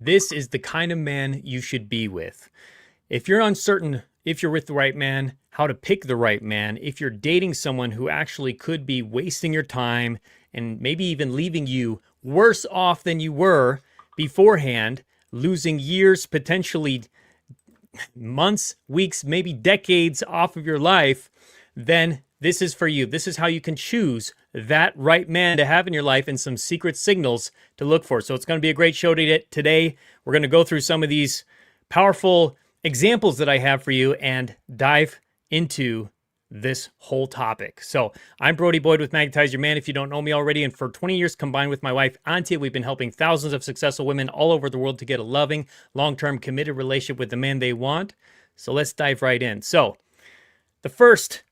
This is the kind of man you should be with. If you're uncertain if you're with the right man, how to pick the right man, if you're dating someone who actually could be wasting your time and maybe even leaving you worse off than you were beforehand, losing years, potentially months, weeks, maybe decades off of your life, then this is for you. This is how you can choose that right man to have in your life and some secret signals to look for. So it's going to be a great show today. We're going to go through some of these powerful examples that I have for you and dive into this whole topic. So I'm Brody Boyd with Magnetize, your man if you don't know me already. And for 20 years combined with my wife, Antia, we've been helping thousands of successful women all over the world to get a loving, long-term committed relationship with the man they want. So let's dive right in. So the first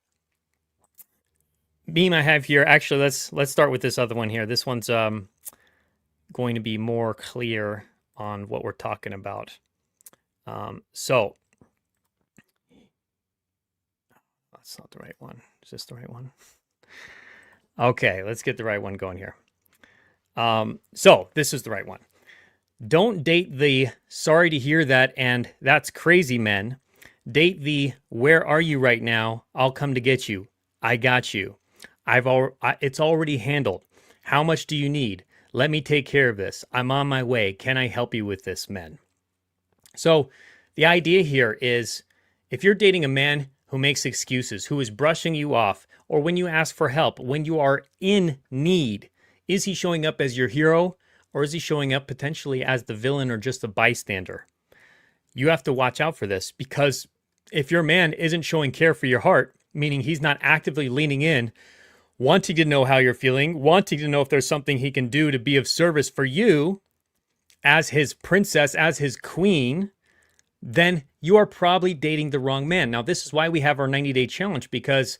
meme I have here, actually, let's start with this other one here. This one's going to be more clear on what we're talking about. So that's not the right one. Is this the right one? Okay, let's get the right one going here. So this is the right one. Don't date the sorry to hear that and that's crazy men. Date the where are you right now? I'll come to get you. I got you. It's already handled. How much do you need? Let me take care of this. I'm on my way. Can I help you with this, men? So the idea here is if you're dating a man who makes excuses, who is brushing you off, or when you ask for help, when you are in need, is he showing up as your hero or is he showing up potentially as the villain or just a bystander? You have to watch out for this because if your man isn't showing care for your heart, meaning he's not actively leaning in, wanting to know how you're feeling, wanting to know if there's something he can do to be of service for you, as his princess, as his queen, then you are probably dating the wrong man. Now, this is why we have our 90-day challenge, because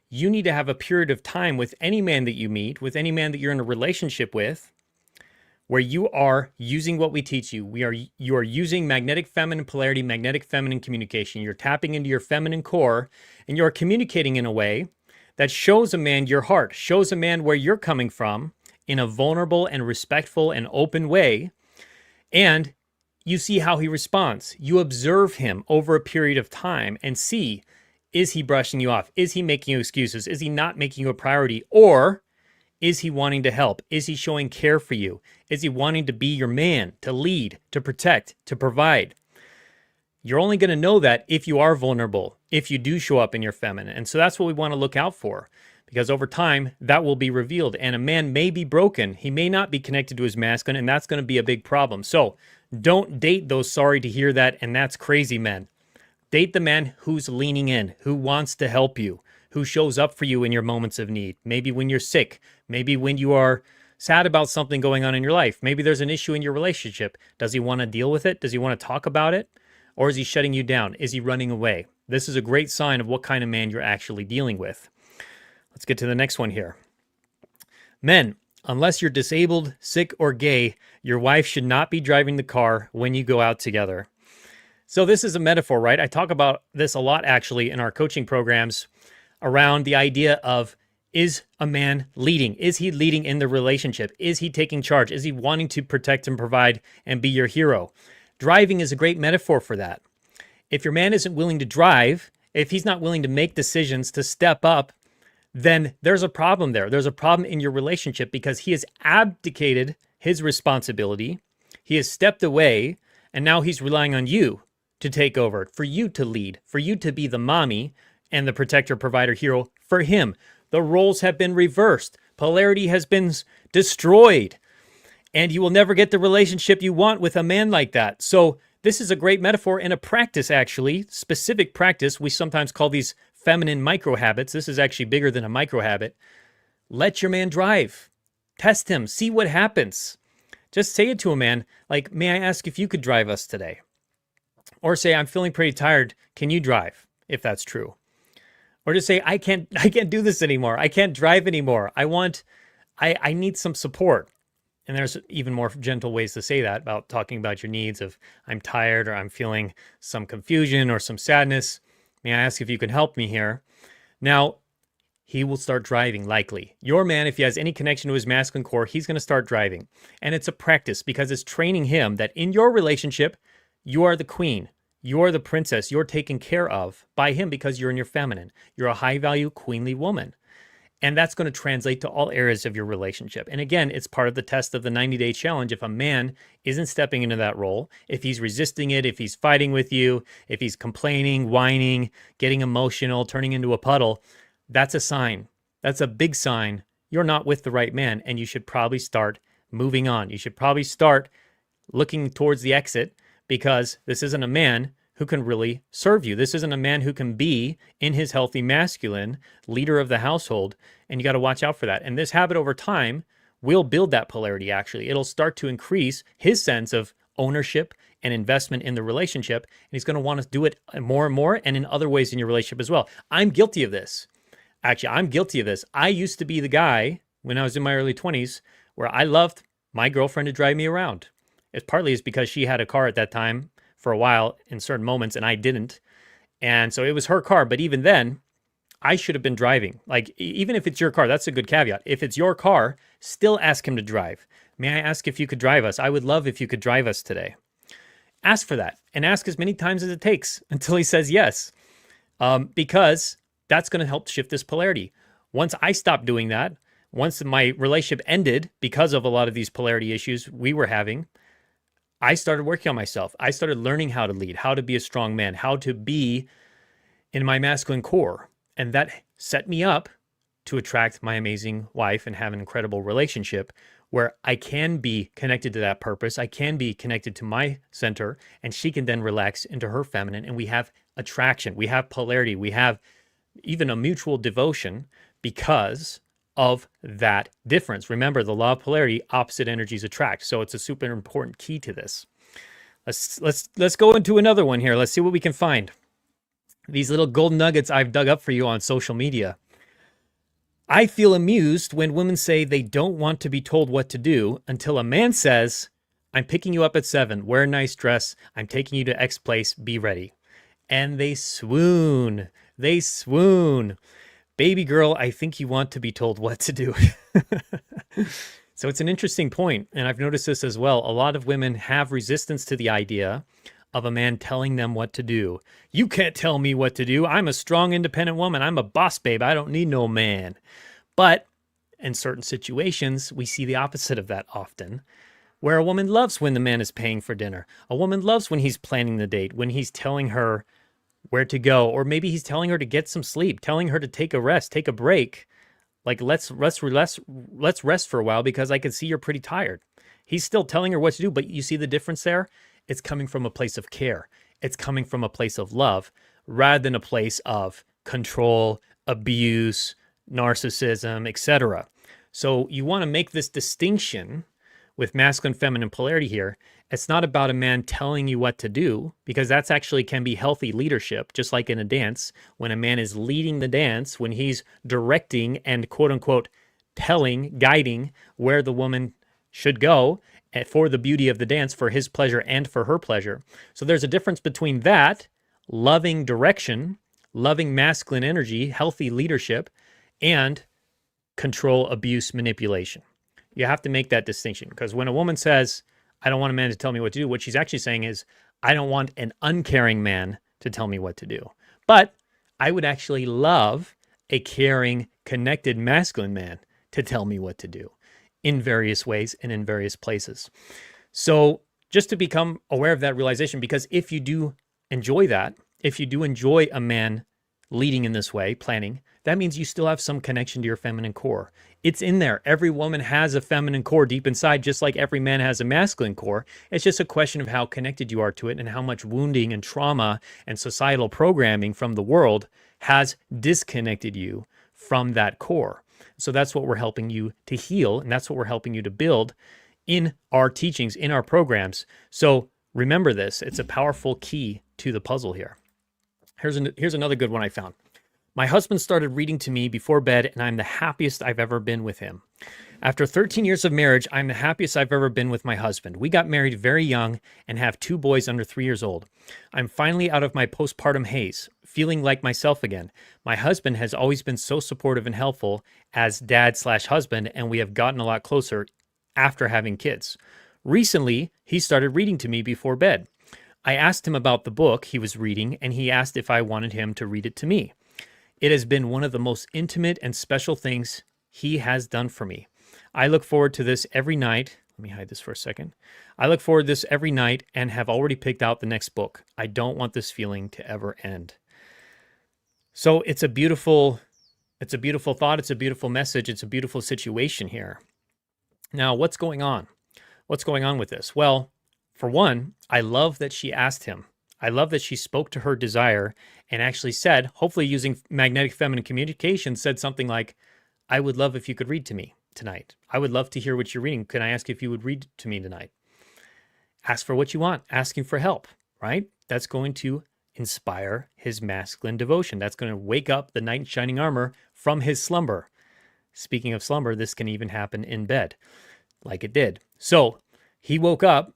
you need to have a period of time with any man that you meet, with any man that you're in a relationship with, where you are using what we teach you. You are using magnetic feminine polarity, magnetic feminine communication. You're tapping into your feminine core, and you're communicating in a way that shows a man your heart, shows a man where you're coming from in a vulnerable and respectful and open way. And you see how he responds. You observe him over a period of time and see, is he brushing you off? Is he making you excuses? Is he not making you a priority? Or is he wanting to help? Is he showing care for you? Is he wanting to be your man, to lead, to protect, to provide? You're only going to know that if you are vulnerable, if you do show up in your feminine. And so that's what we want to look out for, because over time that will be revealed. And a man may be broken. He may not be connected to his masculine, and that's going to be a big problem. So don't date those sorry to hear that and that's crazy men. Date the man who's leaning in, who wants to help you, who shows up for you in your moments of need. Maybe when you're sick, maybe when you are sad about something going on in your life. Maybe there's an issue in your relationship. Does he want to deal with it? Does he want to talk about it? Or is he shutting you down? Is he running away? This is a great sign of what kind of man you're actually dealing with. Let's get to the next one here. Men, unless you're disabled, sick, or gay, your wife should not be driving the car when you go out together. So this is a metaphor, right? I talk about this a lot actually in our coaching programs around the idea of, is a man leading? Is he leading in the relationship? Is he taking charge? Is he wanting to protect and provide and be your hero? Driving is a great metaphor for that. If your man isn't willing to drive, if he's not willing to make decisions to step up, then there's a problem there. There's a problem in your relationship because he has abdicated his responsibility. He has stepped away, and now he's relying on you to take over, for you to lead, for you to be the mommy and the protector, provider, hero for him. The roles have been reversed. Polarity has been destroyed. And you will never get the relationship you want with a man like that. So this is a great metaphor and a practice, actually, specific practice. We sometimes call these feminine micro habits. This is actually bigger than a micro habit. Let your man drive. Test him. See what happens. Just say it to a man, like, may I ask if you could drive us today? Or say, I'm feeling pretty tired. Can you drive? If that's true. Or just say, I can't do this anymore. I can't drive anymore. I need some support. And there's even more gentle ways to say that, about talking about your needs of, I'm tired, or I'm feeling some confusion or some sadness. May I ask if you can help me here? Now, he will start driving likely. Your man, if he has any connection to his masculine core, he's going to start driving. And it's a practice because it's training him that in your relationship, you are the queen. You're the princess. You're taken care of by him because you're in your feminine. You're a high value, queenly woman. And that's going to translate to all areas of your relationship. And again, it's part of the test of the 90-day challenge. If a man isn't stepping into that role, if he's resisting it, if he's fighting with you, if he's complaining, whining, getting emotional, turning into a puddle, that's a sign. That's a big sign you're not with the right man, and you should probably start moving on. You should probably start looking towards the exit because this isn't a man who can really serve you. This isn't a man who can be in his healthy masculine leader of the household, and you got to watch out for that. And this habit over time will build that polarity, actually. It'll start to increase his sense of ownership and investment in the relationship, and he's going to want to do it more and more and in other ways in your relationship as well. I'm guilty of this. Actually, I'm guilty of this. I used to be the guy when I was in my early 20s where I loved my girlfriend to drive me around. It's partly because she had a car at that time for a while in certain moments and I didn't. And so it was her car. But even then, I should have been driving. Like, even if it's your car, that's a good caveat. If it's your car, still ask him to drive. May I ask if you could drive us? I would love if you could drive us today. Ask for that and ask as many times as it takes until he says yes. Because that's going to help shift this polarity. Once I stopped doing that, once my relationship ended because of a lot of these polarity issues we were having, I started working on myself. I started learning how to lead, how to be a strong man, how to be in my masculine core. And that set me up to attract my amazing wife and have an incredible relationship where I can be connected to that purpose. I can be connected to my center, and she can then relax into her feminine. And we have attraction. We have polarity. We have even a mutual devotion because of that difference. Remember, the law of polarity, opposite energies attract. So it's a super important key to this. Let's go into another one here. Let's see what we can find. These little golden nuggets I've dug up for you on social media. I feel amused when women say they don't want to be told what to do until a man says, I'm picking you up at 7, wear a nice dress, I'm taking you to X place, be ready. And they swoon. They swoon. Baby girl, I think you want to be told what to do. So it's an interesting point, and I've noticed this as well. A lot of women have resistance to the idea of a man telling them what to do. You can't tell me what to do. I'm a strong, independent woman. I'm a boss babe. I don't need no man. But in certain situations, we see the opposite of that often, where a woman loves when the man is paying for dinner. A woman loves when he's planning the date, when he's telling her where to go, or maybe he's telling her to get some sleep, telling her to take a rest, take a break. Like, let's rest for a while because I can see you're pretty tired. He's still telling her what to do, but you see the difference there? It's coming from a place of care. It's coming from a place of love rather than a place of control, abuse, narcissism, etc. So you want to make this distinction with masculine feminine polarity here. It's not about a man telling you what to do, because that's actually can be healthy leadership, just like in a dance. When a man is leading the dance, when he's directing and quote unquote telling, guiding where the woman should go for the beauty of the dance, for his pleasure and for her pleasure. So there's a difference between that, loving direction, loving masculine energy, healthy leadership, and control, abuse, manipulation. You have to make that distinction, because when a woman says, I don't want a man to tell me what to do, what she's actually saying is, I don't want an uncaring man to tell me what to do. But I would actually love a caring, connected masculine man to tell me what to do in various ways and in various places. So just to become aware of that realization, because if you do enjoy that, if you do enjoy a man leading in this way, planning, that means you still have some connection to your feminine core. It's in there. Every woman has a feminine core deep inside, just like every man has a masculine core. It's just a question of how connected you are to it and how much wounding and trauma and societal programming from the world has disconnected you from that core. So that's what we're helping you to heal, and that's what we're helping you to build in our teachings, in our programs. So remember this. It's a powerful key to the puzzle here. Here's another good one I found. My husband started reading to me before bed, and I'm the happiest I've ever been with him. After 13 years of marriage, I'm the happiest I've ever been with my husband. We got married very young and have 2 boys under 3 years old. I'm finally out of my postpartum haze, feeling like myself again. My husband has always been so supportive and helpful as dad/husband, and we have gotten a lot closer after having kids. Recently, he started reading to me before bed. I asked him about the book he was reading, and he asked if I wanted him to read it to me. It has been one of the most intimate and special things he has done for me. I look forward to this every night. Let me hide this for a second. I look forward to this every night and have already picked out the next book. I don't want this feeling to ever end. So it's a beautiful thought. It's a beautiful message. It's a beautiful situation here. Now, what's going on? What's going on with this? Well, for one, I love that she asked him. I love that she spoke to her desire and actually said, hopefully using magnetic feminine communication, said something like, I would love if you could read to me tonight. I would love to hear what you're reading. Can I ask if you would read to me tonight? Ask for what you want, asking for help, right? That's going to inspire his masculine devotion. That's going to wake up the knight in shining armor from his slumber. Speaking of slumber, this can even happen in bed, like it did. So he woke up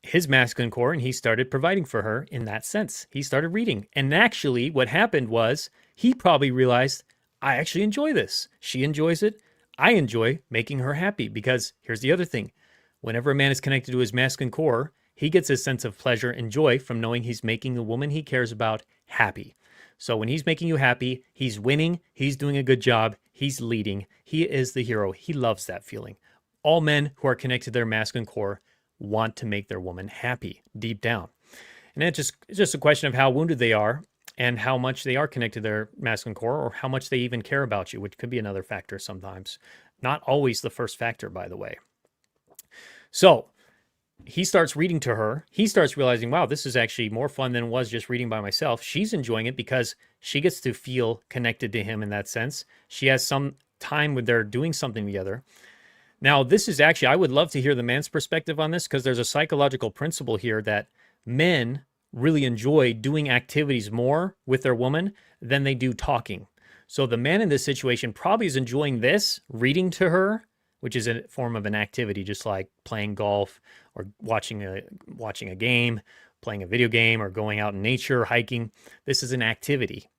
his masculine core and he started providing for her in that sense. He started reading. And actually what happened was he probably realized, I actually enjoy this. She enjoys it. I enjoy making her happy, because here's the other thing. Whenever a man is connected to his masculine core, he gets a sense of pleasure and joy from knowing he's making the woman he cares about happy. So when he's making you happy, he's winning, he's doing a good job, he's leading, he is the hero. He loves that feeling. All men who are connected to their masculine core want to make their woman happy deep down. And it's just a question of how wounded they are and how much they are connected to their masculine core, or how much they even care about you, which could be another factor sometimes. Not always the first factor, by the way. So he starts reading to her. He starts realizing, wow, this is actually more fun than it was just reading by myself. She's enjoying it because she gets to feel connected to him in that sense. She has some time when they're doing something together. Now, this is actually, I would love to hear the man's perspective on this, because there's a psychological principle here that men really enjoy doing activities more with their woman than they do talking. So the man in this situation probably is enjoying this, reading to her, which is a form of an activity, just like playing golf or watching a game, playing a video game, or going out in nature, hiking. This is an activity.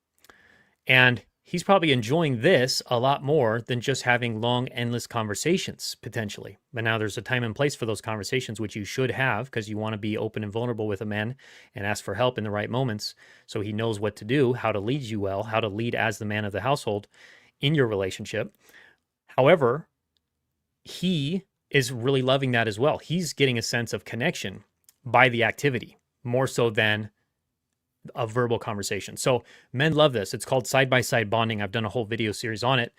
And he's probably enjoying this a lot more than just having long, endless conversations, potentially. But now there's a time and place for those conversations, which you should have, because you want to be open and vulnerable with a man and ask for help in the right moments, so he knows what to do, how to lead you well, how to lead as the man of the household in your relationship. However, he is really loving that as well. He's getting a sense of connection by the activity, more so than a verbal conversation. So men love this. It's called side-by-side bonding. I've done a whole video series on it.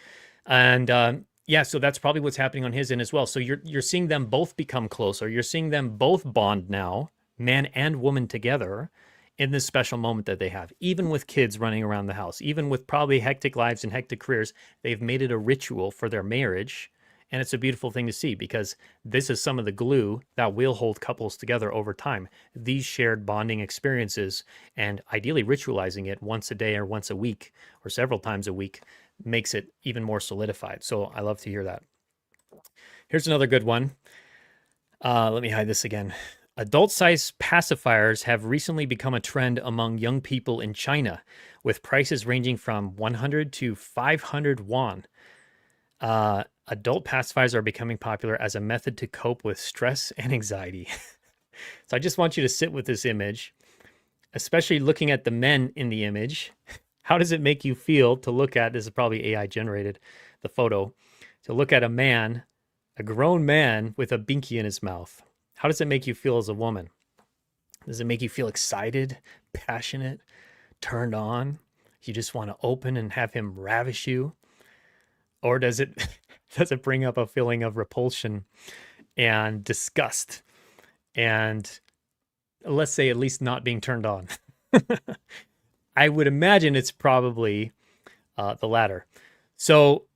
And yeah, so that's probably what's happening on his end as well. So you're seeing them both become closer. You're seeing them both bond now, man and woman together, in this special moment that they have. Even with kids running around the house, even with probably hectic lives and hectic careers, they've made it a ritual for their marriage. And it's a beautiful thing to see, because this is some of the glue that will hold couples together over time. These shared bonding experiences, and ideally ritualizing it once a day or once a week or several times a week, makes it even more solidified. So I love to hear that. Here's another good one. Let me hide this again. Adult-sized pacifiers have recently become a trend among young people in China, with prices ranging from 100 to 500 yuan. Adult pacifiers are becoming popular as a method to cope with stress and anxiety. So I just want you to sit with this image, especially looking at the men in the image. How does it make you feel to look at, this is probably AI generated, the photo, to look at a man, a grown man with a binky in his mouth? How does it make you feel as a woman? Does it make you feel excited, passionate, turned on? You just want to open and have him ravish you? Or does it bring up a feeling of repulsion and disgust, and let's say at least not being turned on? I would imagine it's probably the latter. So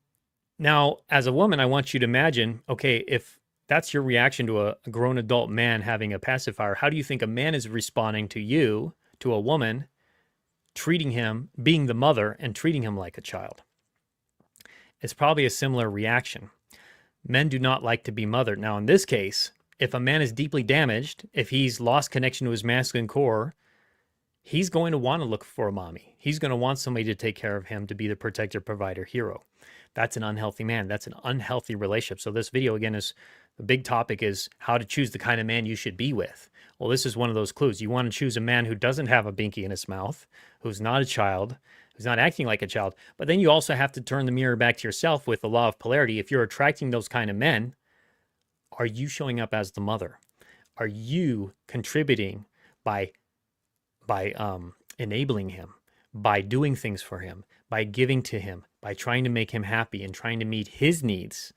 now, as a woman, I want you to imagine, okay, if that's your reaction to a grown adult man having a pacifier, how do you think a man is responding to you, to a woman, treating him, being the mother, and treating him like a child? It's probably a similar reaction. Men do not like to be mothered. Now, in this case, if a man is deeply damaged, if he's lost connection to his masculine core, he's going to want to look for a mommy. He's going to want somebody to take care of him, to be the protector, provider, hero. That's an unhealthy man. That's an unhealthy relationship. So this video, again, is the big topic is how to choose the kind of man you should be with. Well, this is one of those clues. You want to choose a man who doesn't have a binky in his mouth, who's not a child, who's not acting like a child. But then you also have to turn the mirror back to yourself with the law of polarity. If you're attracting those kind of men, are you showing up as the mother? Are you contributing by enabling him, by doing things for him, by giving to him, by trying to make him happy and trying to meet his needs?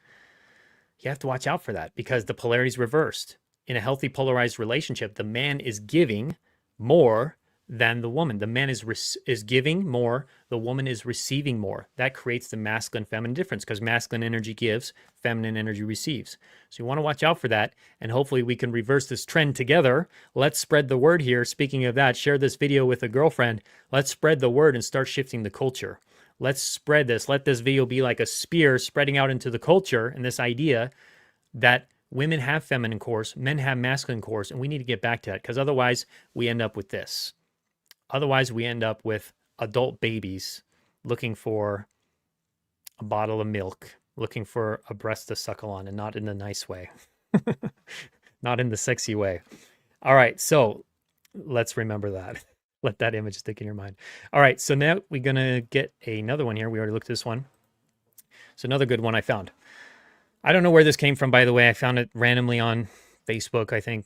You have to watch out for that, because the polarity is reversed. In a healthy polarized relationship, the man is giving more than the woman. The man is giving more, the woman is receiving more. That creates the masculine feminine difference, because masculine energy gives, feminine energy receives. So you want to watch out for that, and hopefully we can reverse this trend together. Let's spread the word here. Speaking of that, share this video with a girlfriend. Let's spread the word and start shifting the culture. Let's spread this. Let this video be like a spear spreading out into the culture, and this idea that women have feminine cores, men have masculine cores, and we need to get back to that, because otherwise we end up with this. Otherwise, we end up with adult babies looking for a bottle of milk, looking for a breast to suckle on, and not in the nice way, not in the sexy way. All right, so let's remember that. Let that image stick in your mind. All right, so now we're going to get another one here. We already looked at this one. So another good one I found. I don't know where this came from, by the way. I found it randomly on Facebook, I think.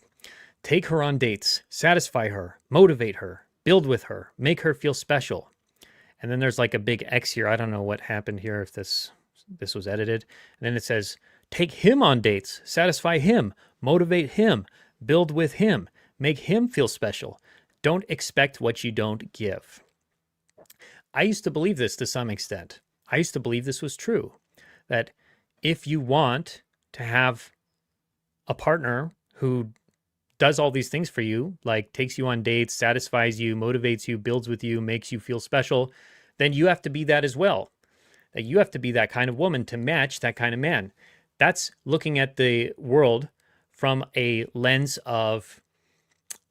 Take her on dates, satisfy her, motivate her, build with her, make her feel special. And then there's like a big X here. I don't know what happened here, if this was edited. And then it says, take him on dates, satisfy him, motivate him, build with him, make him feel special. Don't expect what you don't give. I used to believe this to some extent. I used to believe this was true, that if you want to have a partner who does all these things for you, like takes you on dates, satisfies you, motivates you, builds with you, makes you feel special, then you have to be that as well. That you have to be that kind of woman to match that kind of man. That's looking at the world from a lens of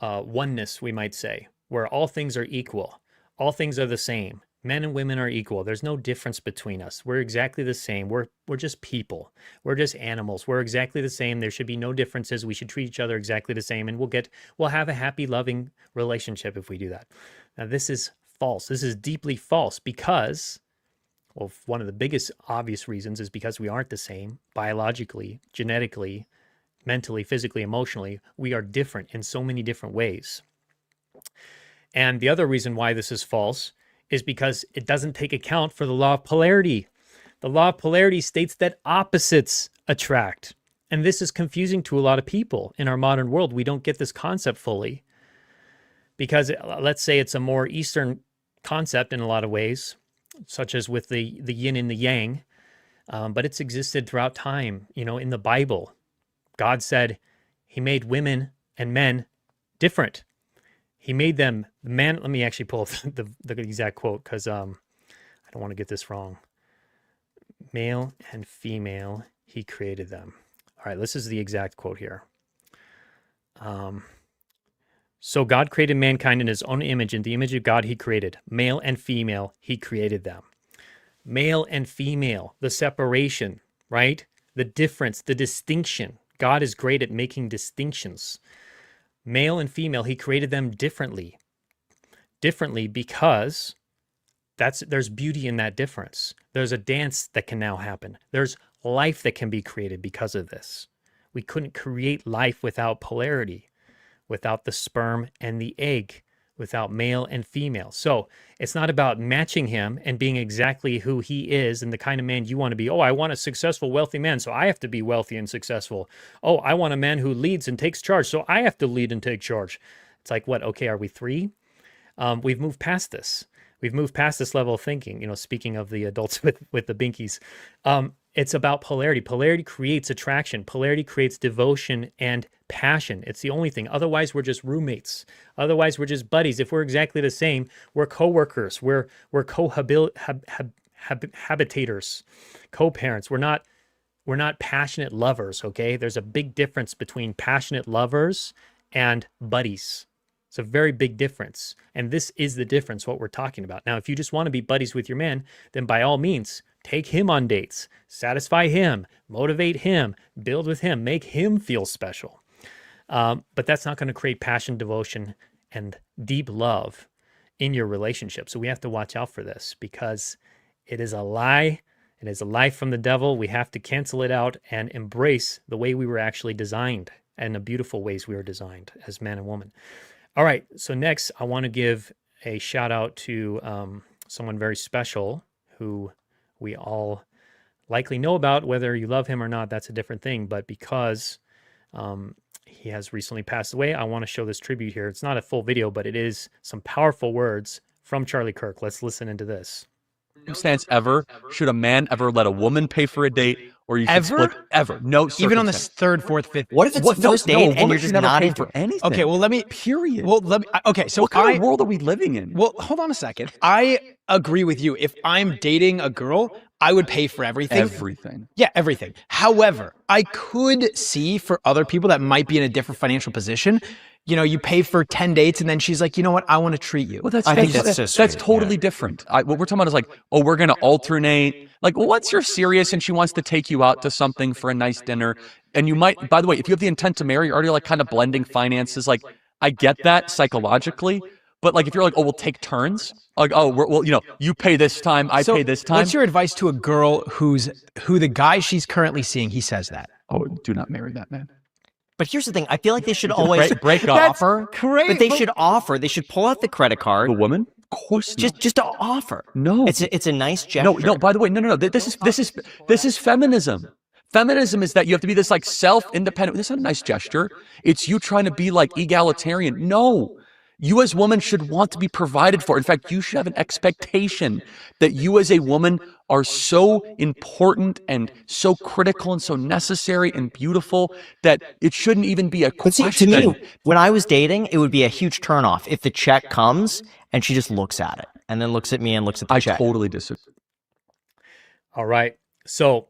oneness, we might say, where all things are equal. All things are the same. Men and women are equal. There's no difference between us. We're exactly the same. We're just people. We're just animals. We're exactly the same. There should be no differences. We should treat each other exactly the same, and we'll have a happy, loving relationship if we do that. Now, this is false. This is deeply false, because, well, one of the biggest obvious reasons is because we aren't the same biologically, genetically, mentally, physically, emotionally. We are different in so many different ways. And the other reason why this is false is because it doesn't take account for the law of polarity. The law of polarity states that opposites attract. And this is confusing to a lot of people in our modern world. We don't get this concept fully, because let's say it's a more Eastern concept in a lot of ways, such as with the yin and the yang, but it's existed throughout time. You know, in the Bible, God said he made women and men different. He made them, man, let me actually pull up the exact quote, because I don't want to get this wrong. Male and female, he created them. All right, this is the exact quote here. So God created mankind in his own image. In the image of God, he created. Male and female, he created them. Male and female, the separation, right? The difference, the distinction. God is great at making distinctions. Male and female, he created them differently. Differently because there's beauty in that difference. There's a dance that can now happen. There's life that can be created because of this. We couldn't create life without polarity, without the sperm and the egg, without male and female. So it's not about matching him and being exactly who he is and the kind of man you want to be. Oh, I want a successful, wealthy man, so I have to be wealthy and successful. Oh, I want a man who leads and takes charge, so I have to lead and take charge. It's like, what? Okay, are we three? We've moved past this. We've moved past this level of thinking. You know, speaking of the adults with the binkies, it's about polarity. Polarity creates attraction. Polarity creates devotion and passion. It's the only thing. Otherwise, we're just roommates. Otherwise, we're just buddies. If we're exactly the same, we're coworkers. We're co-habitators, co-parents. We're we're not passionate lovers, okay? There's a big difference between passionate lovers and buddies. It's a very big difference. And this is the difference, what we're talking about. Now, if you just want to be buddies with your man, then by all means, take him on dates, satisfy him, motivate him, build with him, make him feel special. But that's not going to create passion, devotion, and deep love in your relationship. So we have to watch out for this because it is a lie. It is a lie from the devil. We have to cancel it out and embrace the way we were actually designed and the beautiful ways we were designed as man and woman. All right. So next, I want to give a shout out to someone very special who we all likely know about. Whether you love him or not, that's a different thing. But because he has recently passed away, I want to show this tribute here. It's not a full video, but it is some powerful words from Charlie Kirk. Let's listen into this. Circumstance ever should a man ever let a woman pay for a date, or you should split ever? No, even on the third, fourth, fifth. What if it's the first date and you're just not into for anything? Okay, well let me. Period. Well, let me. Okay, so what kind of world are we living in? Well, hold on a second. I agree with you. If I'm dating a girl, I would pay for everything. Everything. Yeah, everything. However, I could see for other people that might be in a different financial position, you know, you pay for 10 dates and then she's like, you know what, I want to treat you. Well, I think that's totally different. What we're talking about is like, oh, we're going to alternate. Like, well, once you're serious and she wants to take you out to something for a nice dinner, and you might, by the way, if you have the intent to marry, you're already like kind of blending finances. Like, I get that psychologically. But like, if you're like, oh, we'll take turns. Like, oh, well, you know, you pay this time, I pay this time. What's your advice to a girl who the guy she's currently seeing, he says that? Oh, do not marry that man. But here's the thing. I feel like they should always break off. offer. Crazy. But they should offer. They should pull out the credit card. The woman? Of course not. Just to offer. No. It's a nice gesture. No, by the way, no. This is feminism. Feminism is that you have to be this like self-independent. This is not a nice gesture. It's you trying to be like egalitarian. No. You as women should want to be provided for. In fact, you should have an expectation that you as a woman are so important and so critical and so necessary and beautiful that it shouldn't even be a question. But see, to me, when I was dating, it would be a huge turnoff if the check comes and she just looks at it and then looks at me and looks at the check. I totally disagree. All right. So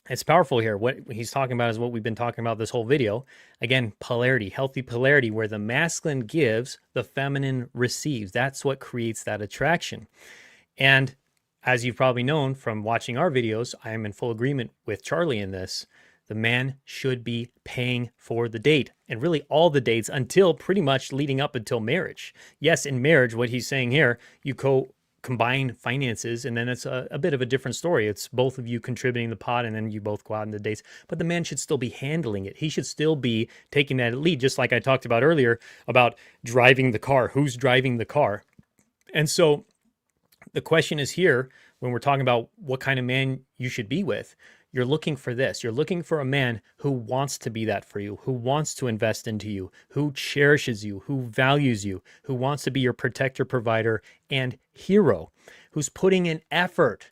it's powerful here. What he's talking about is what we've been talking about this whole video. Again, polarity, healthy polarity, where the masculine gives, the feminine receives. That's what creates that attraction. And as you've probably known from watching our videos, I am in full agreement with Charlie in this. The man should be paying for the date, and really all the dates until pretty much leading up until marriage. Yes, in marriage, what he's saying here, you combine finances, and then it's a bit of a different story. It's both of you contributing the pot, and then you both go out on the dates. But the man should still be handling it. He should still be taking that lead, just like I talked about earlier about driving the car. Who's driving the car? And so the question is here, when we're talking about what kind of man you should be with, you're looking for this. You're looking for a man who wants to be that for you, who wants to invest into you, who cherishes you, who values you, who wants to be your protector, provider, and hero, who's putting in effort,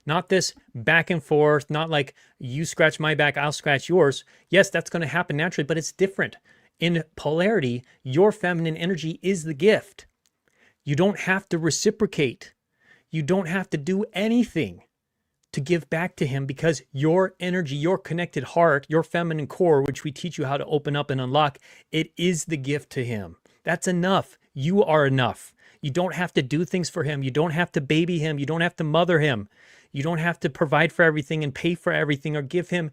not this back and forth, not like you scratch my back, I'll scratch yours. Yes, that's going to happen naturally, but it's different. In polarity, your feminine energy is the gift. You don't have to reciprocate. You don't have to do anything to give back to him, because your energy, your connected heart, your feminine core, which we teach you how to open up and unlock, it is the gift to him. That's enough. You are enough. You don't have to do things for him. You don't have to baby him. You don't have to mother him. You don't have to provide for everything and pay for everything or give him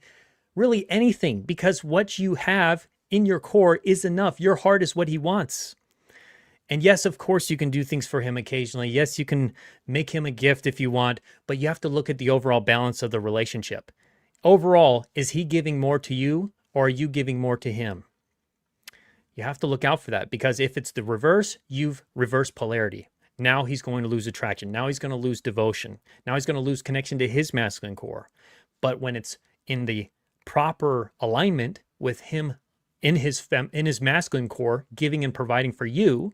really anything, because what you have in your core is enough. Your heart is what he wants. And yes, of course, you can do things for him occasionally. Yes, you can make him a gift if you want, but you have to look at the overall balance of the relationship. Overall, is he giving more to you, or are you giving more to him? You have to look out for that, because if it's the reverse, you've reversed polarity. Now he's going to lose attraction. Now he's going to lose devotion. Now he's going to lose connection to his masculine core. But when it's in the proper alignment with him in his masculine core, giving and providing for you,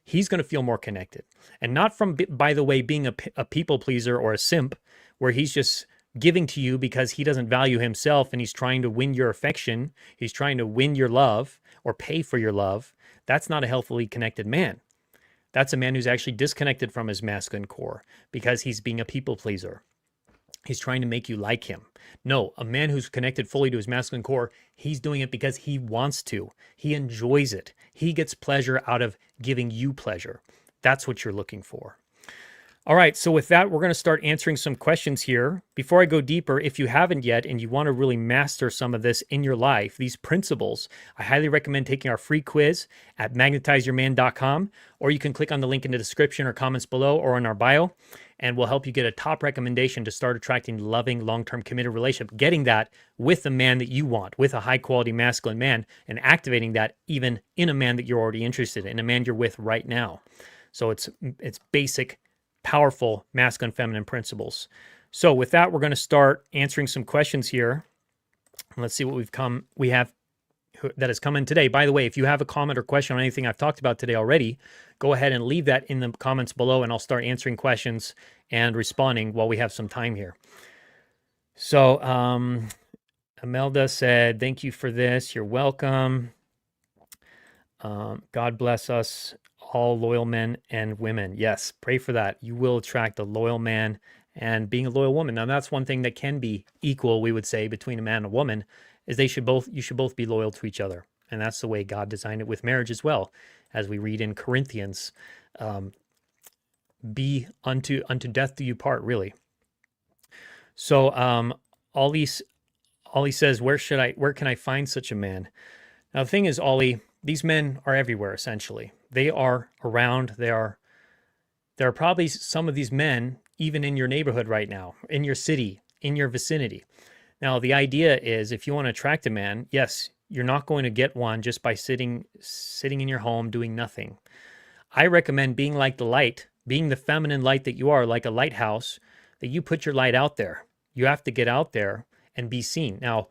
he's going to feel more connected. And not from, by the way, being a people pleaser or a simp, where he's just giving to you because he doesn't value himself and he's trying to win your affection. He's trying to win your love or pay for your love. That's not a healthily connected man. That's a man who's actually disconnected from his masculine core because he's being a people pleaser. He's trying to make you like him. No, a man who's connected fully to his masculine core, he's doing it because he wants to. He enjoys it. He gets pleasure out of giving you pleasure. That's what you're looking for. All right, so with that, we're going to start answering some questions here. Before I go deeper, if you haven't yet and you want to really master some of this in your life, these principles, I highly recommend taking our free quiz at magnetizeyourman.com, or you can click on the link in the description or comments below or in our bio, and we'll help you get a top recommendation to start attracting loving, long-term committed relationship, getting that with the man that you want, with a high-quality masculine man, and activating that even in a man that you're already interested in, a man you're with right now. So it's basic, powerful masculine feminine principles. So with that, we're going to start answering some questions here. Let's see what we have that has come in today. By the way, if you have a comment or question on anything I've talked about today already, go ahead and leave that in the comments below, and I'll start answering questions and responding while we have some time here. So Imelda said, thank you for this. You're welcome. God bless us all, loyal men and women. Yes, pray for that. You will attract a loyal man and being a loyal woman. Now, that's one thing that can be equal, we would say, between a man and a woman, is you should both be loyal to each other. And that's the way God designed it with marriage as well. As we read in Corinthians, be unto death do you part, really. So Ollie says, where can I find such a man? Now, the thing is, Ollie, these men are everywhere, essentially. They are around. There are probably some of these men even in your neighborhood right now, in your city, in your vicinity. Now, the idea is, if you want to attract a man, yes, you're not going to get one just by sitting in your home doing nothing. I recommend being like the light, being the feminine light that you are, like a lighthouse, that you put your light out there. You have to get out there and be seen. Now,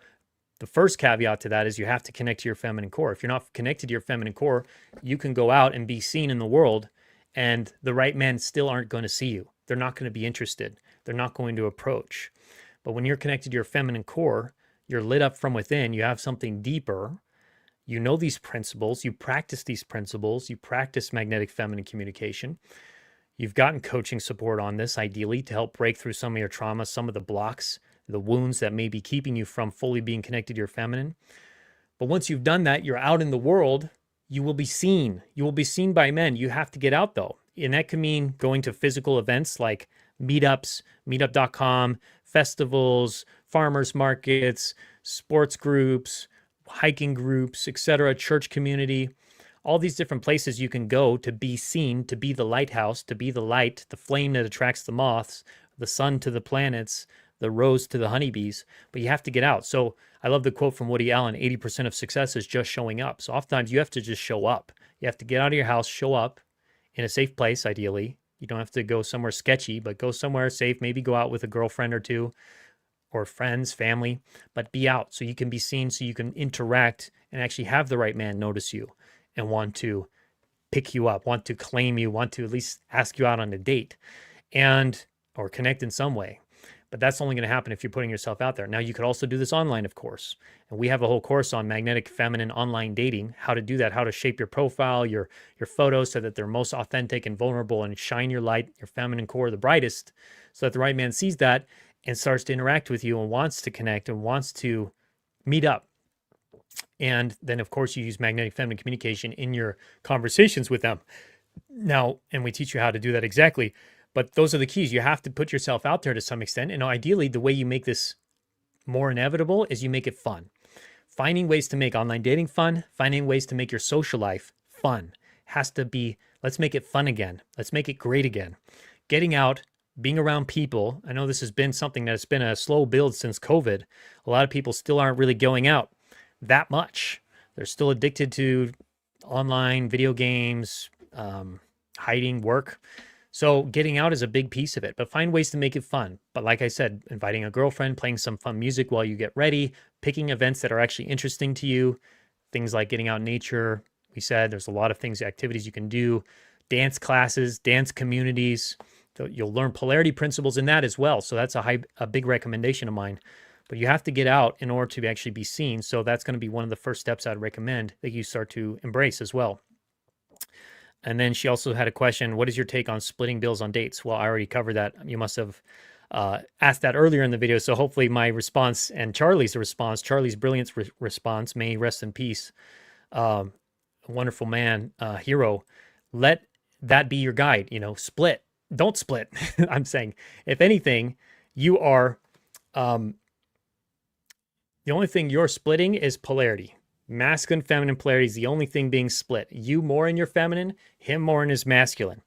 the first caveat to that is you have to connect to your feminine core. If you're not connected to your feminine core, you can go out and be seen in the world, and the right men still aren't going to see you. They're not going to be interested. They're not going to approach. But when you're connected to your feminine core, you're lit up from within. You have something deeper. You know these principles. You practice these principles. You practice magnetic feminine communication. You've gotten coaching support on this, ideally, to help break through some of your trauma, some of the blocks, the wounds that may be keeping you from fully being connected to your feminine. But once you've done that, you're out in the world, you will be seen. You will be seen by men. You have to get out, though. And that can mean going to physical events like meetups, meetup.com, festivals, farmers markets, sports groups, hiking groups, etc., church community. All these different places you can go to be seen, to be the lighthouse, to be the light, the flame that attracts the moths, the sun to the planets, the rose to the honeybees, but you have to get out. So I love the quote from Woody Allen, 80% of success is just showing up. So oftentimes you have to just show up. You have to get out of your house, show up in a safe place, ideally. You don't have to go somewhere sketchy, but go somewhere safe, maybe go out with a girlfriend or two, or friends, family, but be out so you can be seen, so you can interact and actually have the right man notice you and want to pick you up, want to claim you, want to at least ask you out on a date or connect in some way. But that's only going to happen if you're putting yourself out there. Now, you could also do this online, of course. And we have a whole course on magnetic feminine online dating, how to do that, how to shape your profile, your photos so that they're most authentic and vulnerable, and shine your light, your feminine core the brightest, so that the right man sees that and starts to interact with you and wants to connect and wants to meet up. And then, of course, you use magnetic feminine communication in your conversations with them. Now, and we teach you how to do that exactly. But those are the keys. You have to put yourself out there to some extent. And ideally, the way you make this more inevitable is you make it fun. Finding ways to make online dating fun, finding ways to make your social life fun has to be, let's make it fun again. Let's make it great again. Getting out, being around people. I know this has been something that's been a slow build since COVID. A lot of people still aren't really going out that much. They're still addicted to online video games, hiding, work. So getting out is a big piece of it, but find ways to make it fun. But like I said, inviting a girlfriend, playing some fun music while you get ready, picking events that are actually interesting to you, things like getting out in nature. We said there's a lot of things, activities you can do, dance classes, dance communities. So you'll learn polarity principles in that as well. So that's a big recommendation of mine. But you have to get out in order to actually be seen. So that's going to be one of the first steps I'd recommend that you start to embrace as well. And then she also had a question, what is your take on splitting bills on dates? Well, I already covered that. You must have asked that earlier in the video. So hopefully my response and Charlie's response, Charlie's brilliant response, may he rest in peace, a wonderful man, hero, let that be your guide. You know, split. Don't split. I'm saying, if anything, you are, the only thing you're splitting is polarity. Masculine, feminine polarity is the only thing being split. You more in your feminine, him more in his masculine.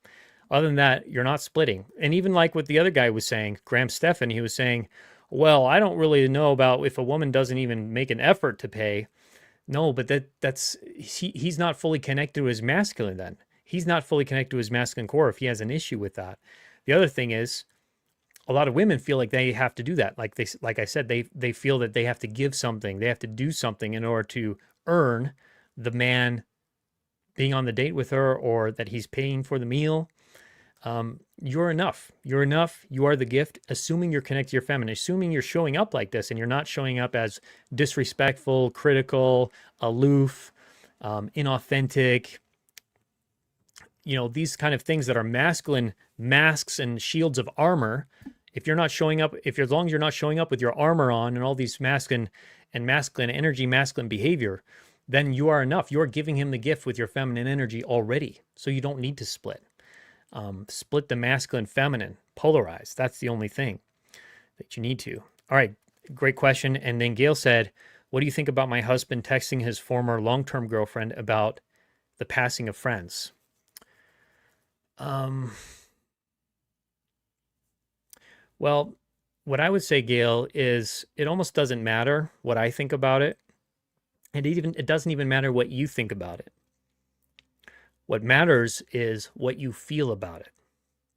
Other than that, you're not splitting. And even like what the other guy was saying, Graham Stephan, he was saying, well, I don't really know about if a woman doesn't even make an effort to pay. No, but he's not fully connected to his masculine then. He's not fully connected to his masculine core if he has an issue with that. The other thing is, a lot of women feel like they have to do that. Like I said, they feel that they have to give something. They have to do something in order to earn the man being on the date with her, or that he's paying for the meal. You're enough. You're enough. You are the gift. Assuming you're connected to your feminine, assuming you're showing up like this and you're not showing up as disrespectful, critical, aloof, inauthentic, you know, these kind of things that are masculine masks and shields of armor. If you're not showing up, as long as you're not showing up with your armor on and all these masculine energy, masculine behavior, then you are enough. You're giving him the gift with your feminine energy already. So you don't need to split. Split the masculine, feminine, polarize. That's the only thing that you need to. All right, great question. And then Gail said, what do you think about my husband texting his former long-term girlfriend about the passing of friends? Well, what I would say, Gail, is it almost doesn't matter what I think about it. It doesn't even matter what you think about it. What matters is what you feel about it.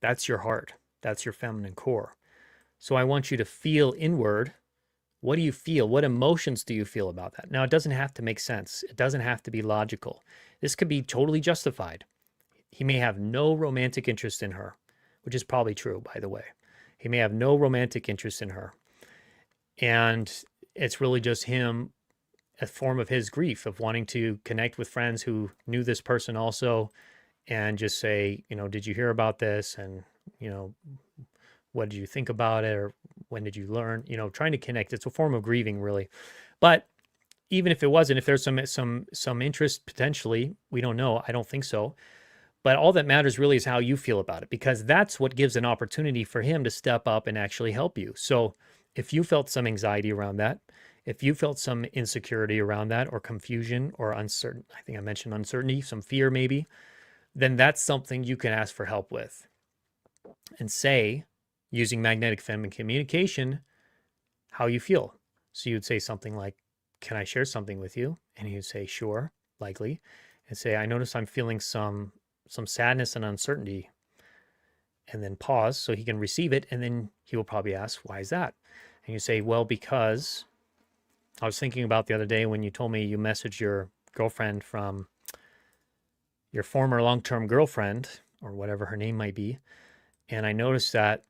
That's your heart. That's your feminine core. So I want you to feel inward. What do you feel? What emotions do you feel about that? Now, it doesn't have to make sense. It doesn't have to be logical. This could be totally justified. He may have no romantic interest in her, which is probably true, by the way. He may have no romantic interest in her. And it's really just him, a form of his grief, of wanting to connect with friends who knew this person also, and just say, you know, did you hear about this? And, you know, what did you think about it? Or when did you learn? You know, trying to connect. It's a form of grieving, really. But even if it wasn't, if there's some interest potentially, we don't know. I don't think so. But all that matters really is how you feel about it, because that's what gives an opportunity for him to step up and actually help you. So if you felt some anxiety around that, if you felt some insecurity around that, or confusion or uncertain, I think I mentioned uncertainty, some fear maybe, then that's something you can ask for help with. And say, using magnetic feminine communication, how you feel. So you'd say something like, can I share something with you? And he'd say, sure, likely. And say, I notice I'm feeling some sadness and uncertainty. And then pause so he can receive it. And then he will probably ask, why is that? And you say, well, because I was thinking about the other day when you told me you messaged your girlfriend from your former long-term girlfriend, or whatever her name might be. And I noticed that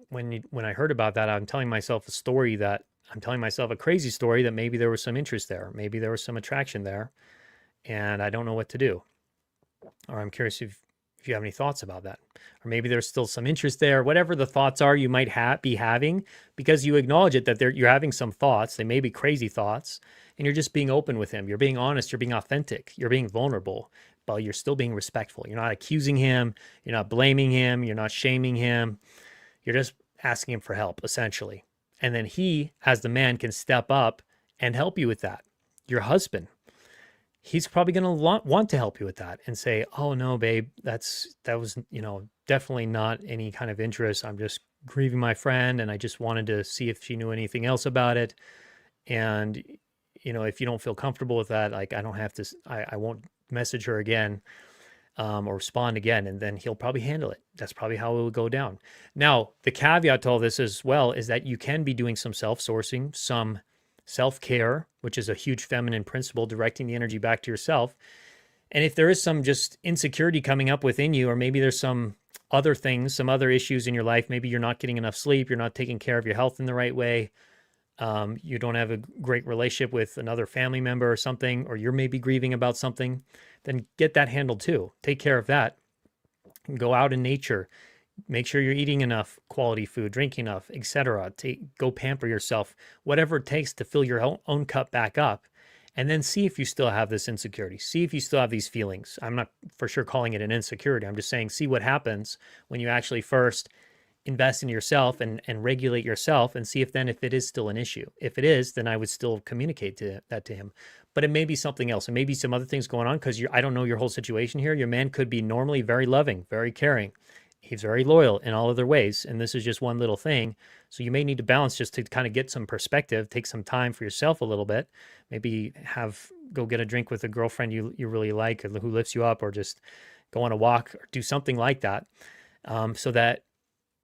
when I heard about that, I'm telling myself a crazy story that maybe there was some interest there. Maybe there was some attraction there, and I don't know what to do. Or I'm curious if you have any thoughts about that. Or maybe there's still some interest there. Whatever the thoughts are you might be having, because you acknowledge it, that you're having some thoughts. They may be crazy thoughts, and you're just being open with him. You're being honest. You're being authentic. You're being vulnerable, but you're still being respectful. You're not accusing him. You're not blaming him. You're not shaming him. You're just asking him for help, essentially. And then he, as the man, can step up and help you with that. Your husband, he's probably going to want to help you with that and say, oh no, babe, that was, definitely not any kind of interest. I'm just grieving my friend, and I just wanted to see if she knew anything else about it. And, if you don't feel comfortable with that, like, I don't have to, I won't message her again, or respond again. And then he'll probably handle it. That's probably how it will go down. Now, the caveat to all this as well is that you can be doing some self-sourcing, some self-care, which is a huge feminine principle, directing the energy back to yourself. And if there is some just insecurity coming up within you, or maybe there's some other things, some other issues in your life, maybe you're not getting enough sleep, you're not taking care of your health in the right way, you don't have a great relationship with another family member or something, or you're maybe grieving about something, then get that handled too. Take care of that. Go out in nature, Make sure you're eating enough quality food, drinking enough, etc. Go pamper yourself, whatever it takes to fill your own cup back up. And then see if you still have this insecurity. See if you still have these feelings. I'm not for sure calling it an insecurity. I'm just saying, see what happens when you actually first invest in yourself and regulate yourself, and see if it is still an issue. If it is, then I would still communicate that to him. But it may be something else. It may be some other things going on, because I don't know your whole situation here. Your man could be normally very loving, very caring. He's very loyal in all other ways, and this is just one little thing. So you may need to balance just to kind of get some perspective, take some time for yourself a little bit. Maybe go get a drink with a girlfriend you really like, or who lifts you up, or just go on a walk, or do something like that, so that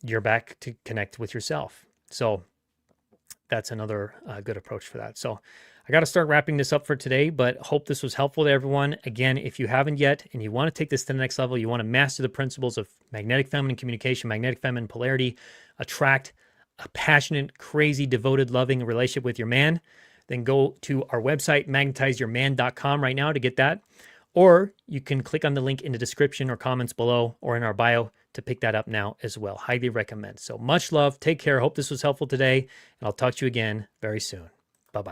you're back to connect with yourself. So that's another good approach for that. So I got to start wrapping this up for today, but hope this was helpful to everyone. Again, if you haven't yet and you want to take this to the next level, you want to master the principles of magnetic feminine communication, magnetic feminine polarity, attract a passionate, crazy, devoted, loving relationship with your man, then go to our website, magnetizeyourman.com right now to get that. Or you can click on the link in the description or comments below or in our bio to pick that up now as well. Highly recommend. So much love. Take care. Hope this was helpful today, and I'll talk to you again very soon.